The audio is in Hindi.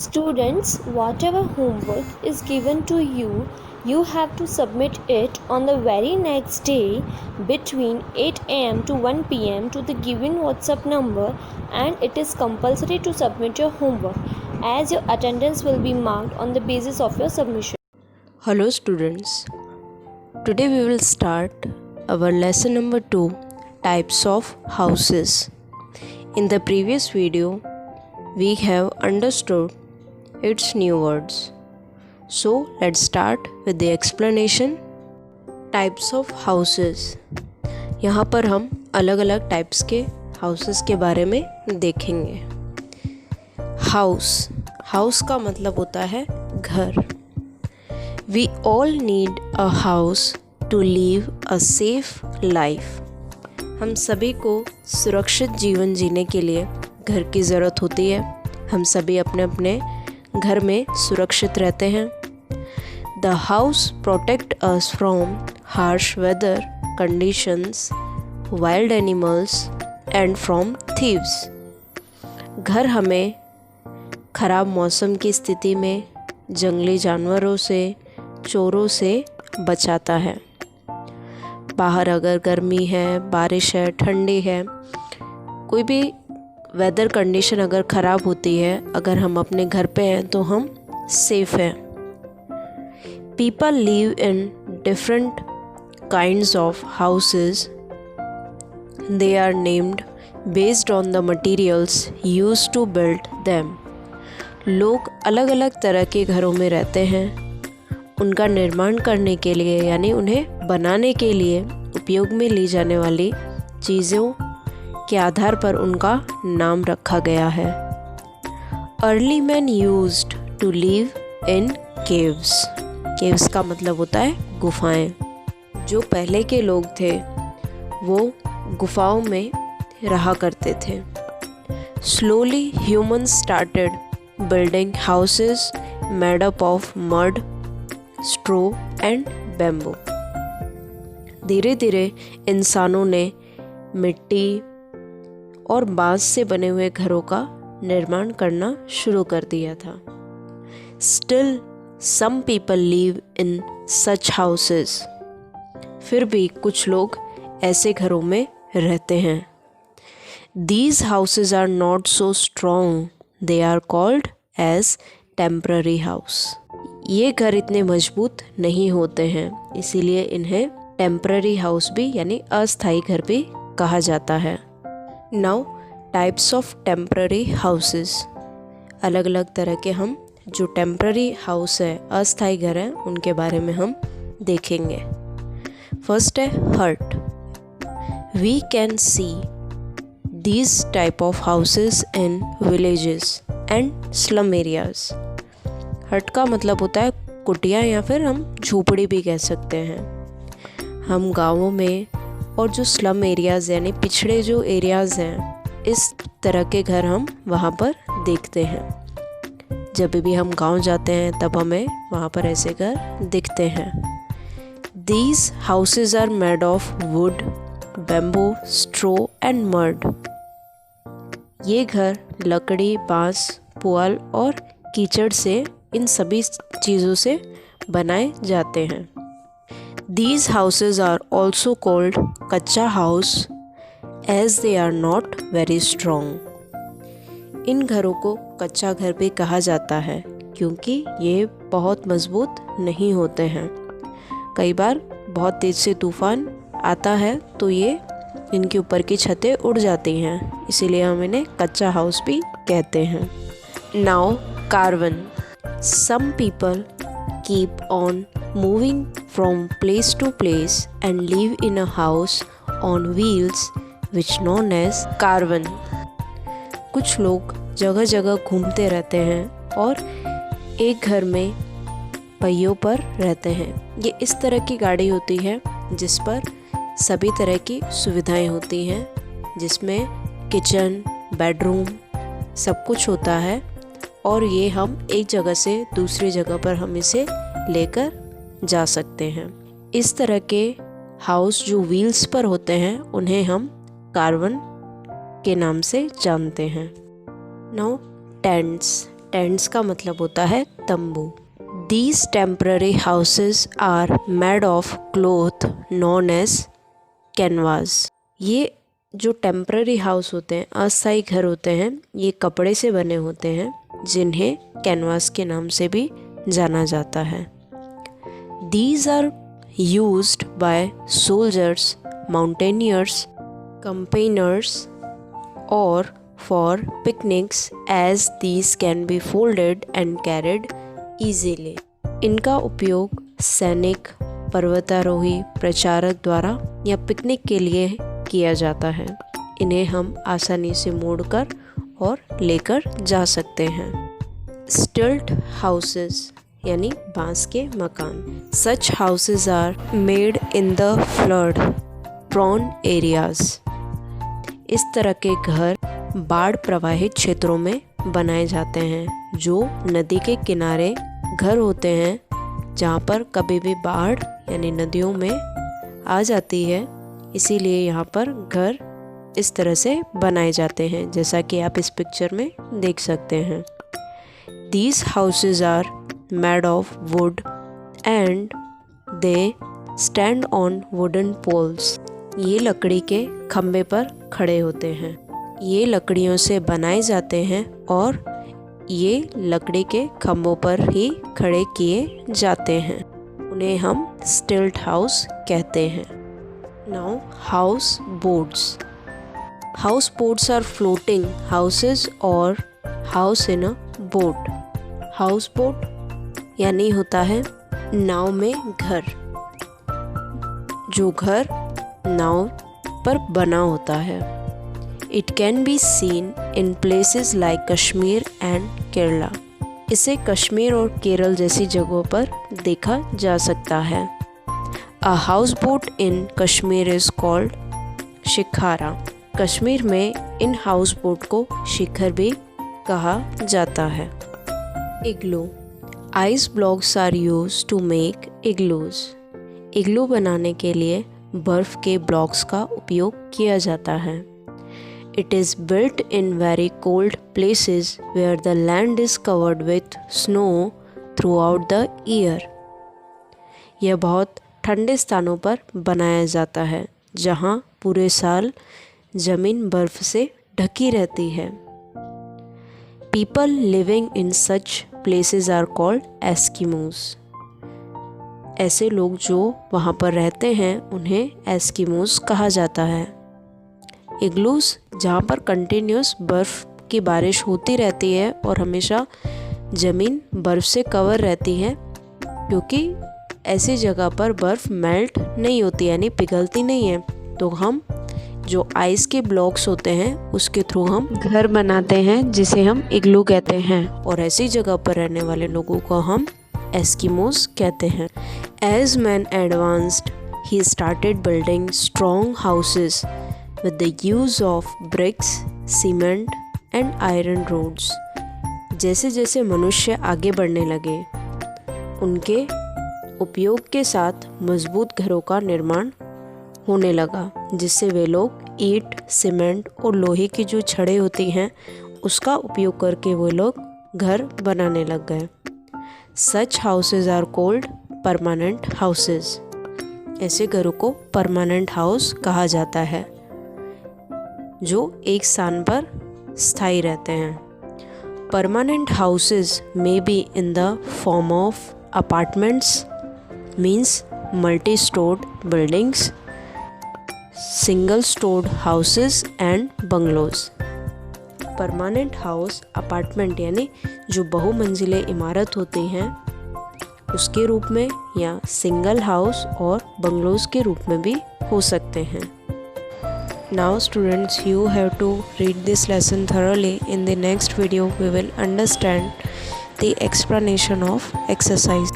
Students, whatever homework is given to you, you have to submit it on the very next day between 8 am to 1 pm to the given WhatsApp number, and it is compulsory to submit your homework as your attendance will be marked on the basis of your submission. Hello students, today we will start our lesson number 2, types of houses. In the previous video, we have understood its new words. So let's start with the explanation. Types of houses. यहाँ पर हम अलग अलग टाइप्स के हाउसेस के बारे में देखेंगे। हाउस का मतलब होता है घर। We all need a house to live a safe life. हम सभी को सुरक्षित जीवन जीने के लिए घर की ज़रूरत होती है। हम सभी अपने अपने घर में सुरक्षित रहते हैं। The house protect us from harsh weather conditions, wild animals and from thieves. घर हमें खराब मौसम की स्थिति में जंगली जानवरों से, चोरों से बचाता है। बाहर अगर गर्मी है, बारिश है, ठंडी है, कोई भी वेदर कंडीशन अगर ख़राब होती है, अगर हम अपने घर पे हैं तो हम सेफ हैं। People live in different kinds of houses. They are named based on the materials used to build them. लोग अलग अलग तरह के घरों में रहते हैं। उनका निर्माण करने के लिए यानी उन्हें बनाने के लिए उपयोग में ली जाने वाली चीज़ों के आधार पर उनका नाम रखा गया है। Early man used to live in caves. Caves का मतलब होता है गुफाएं। जो पहले के लोग थे वो गुफाओं में रहा करते थे। Slowly humans started building houses made up of mud, straw and bamboo. धीरे धीरे इंसानों ने मिट्टी और बांस से बने हुए घरों का निर्माण करना शुरू कर दिया था। Still some people live in such houses. फिर भी कुछ लोग ऐसे घरों में रहते हैं। These houses are not so strong, they are called as temporary house. ये घर इतने मजबूत नहीं होते हैं, इसीलिए इन्हें टेम्पररी हाउस भी यानी अस्थायी घर भी कहा जाता है। Now types of temporary houses. अलग अलग तरह के हम जो टेम्पररी हाउस है, अस्थायी घर है, उनके बारे में हम देखेंगे। फर्स्ट है hut. We can see these type of houses in villages and slum areas. Hut का मतलब होता है कुटिया या फिर हम झोपड़ी भी कह सकते हैं। हम गाँवों में और जो स्लम एरियाज़ यानी पिछड़े जो एरियाज़ हैं, इस तरह के घर हम वहाँ पर देखते हैं। जब भी हम गांव जाते हैं तब हमें वहाँ पर ऐसे घर दिखते हैं। These houses are made of wood, bamboo, straw and mud. ये घर लकड़ी, बांस, पुआल और कीचड़ से, इन सभी चीज़ों से बनाए जाते हैं। These houses are also called कच्चा house as they are not very strong. इन घरों को कच्चा घर भी कहा जाता है क्योंकि ये बहुत मजबूत नहीं होते हैं। कई बार बहुत तेज़ से तूफ़ान आता है तो ये इनके ऊपर की छतें उड़ जाती हैं, इसीलिए हम इन्हें कच्चा हाउस भी कहते हैं। Now caravan. Some people keep on moving from place to place and live in a house on wheels which known as caravan. कुछ लोग जगह जगह घूमते रहते हैं और एक घर में पहियों पर रहते हैं। ये इस तरह की गाड़ी होती है जिस पर सभी तरह की सुविधाएं होती हैं, जिसमें किचन, बेडरूम सब कुछ होता है और ये हम एक जगह से दूसरी जगह पर हम इसे लेकर जा सकते हैं। इस तरह के हाउस जो व्हील्स पर होते हैं उन्हें हम कारवन के नाम से जानते हैं। Now tents. टेंट्स का मतलब होता है तंबू। These temporary houses are made of cloth known as canvas। ये जो टेम्पररी हाउस होते हैं, अस्थायी घर होते हैं, ये कपड़े से बने होते हैं जिन्हें कैनवास के नाम से भी जाना जाता है। These are used by soldiers, mountaineers, campaigners or for picnics as these can be folded and carried easily। इनका उपयोग सैनिक, पर्वतारोही, प्रचारक द्वारा या पिकनिक के लिए किया जाता है। इन्हें हम आसानी से मोड़कर और लेकर जा सकते हैं। स्टिल्ट हाउसेस यानी बांस के मकान। Such houses are made in the flood prone areas. इस तरह के घर बाढ़ प्रभावित क्षेत्रों में बनाए जाते हैं, जो नदी के किनारे घर होते हैं जहाँ पर कभी भी बाढ़ यानी नदियों में आ जाती है। इसीलिए यहाँ पर घर इस तरह से बनाए जाते हैं, जैसा कि आप इस पिक्चर में देख सकते हैं। These houses are made of wood and they stand on wooden poles। ये लकड़ी के खम्भे पर खड़े होते हैं। ये लकड़ियों से बनाए जाते हैं और ये लकड़ी के खम्भों पर ही खड़े किए जाते हैं। उन्हें हम स्टिल्ट हाउस कहते हैं। Now house boats. House boats are floating houses और house in a boat. House boat यानी होता है नाव में घर, जो घर नाव पर बना होता है। It can be seen in places like Kashmir and Kerala. इसे कश्मीर और केरल जैसी जगहों पर देखा जा सकता है। A house boat in Kashmir is called shikara. Kashmir में इन हाउस बोट को शिखर भी कहा जाता है। Igloo. Ice blocks are used to make igloos. Igloo बनाने के लिए बर्फ के ब्लॉक्स का उपयोग किया जाता है। It is built in very cold places where the land is covered with snow throughout the year। यह बहुत ठंडे स्थानों पर बनाया जाता है जहाँ पूरे साल ज़मीन बर्फ से ढकी रहती है। People living in such places are called Eskimos। ऐसे लोग जो वहाँ पर रहते हैं उन्हें एस्किमोस कहा जाता है। इग्लूस जहाँ पर कंटिन्यूस बर्फ़ की बारिश होती रहती है और हमेशा ज़मीन बर्फ़ से कवर रहती है, क्योंकि ऐसी जगह पर बर्फ़ मेल्ट नहीं होती यानी पिघलती नहीं है, तो हम जो आइस के ब्लॉक्स होते हैं उसके थ्रू हम घर बनाते हैं जिसे हम इग्लू कहते हैं, और ऐसी जगह पर रहने वाले लोगों को हम एस्किमोस कहते हैं। As man advanced he started building strong houses with the use of bricks, cement and iron rods। जैसे जैसे मनुष्य आगे बढ़ने लगे, उनके उपयोग के साथ मजबूत घरों का निर्माण होने लगा, जिससे वे लोग ईंट, सीमेंट और लोहे की जो छड़ें होती हैं उसका उपयोग करके वो लोग घर बनाने लग गए। Such houses are called permanent houses। ऐसे घरों को परमानेंट हाउस कहा जाता है, जो एक स्थान पर स्थायी रहते हैं। Permanent houses may be in the form of apartments means multi stored buildings, single stored houses and bungalows. Permanent house apartment यानी जो बहुमंजिले इमारत होती हैं उसके रूप में, या सिंगल हाउस और बंगलोज के रूप में भी हो सकते हैं। Now students, you have to read this lesson thoroughly. In the next video we will understand the explanation of exercise.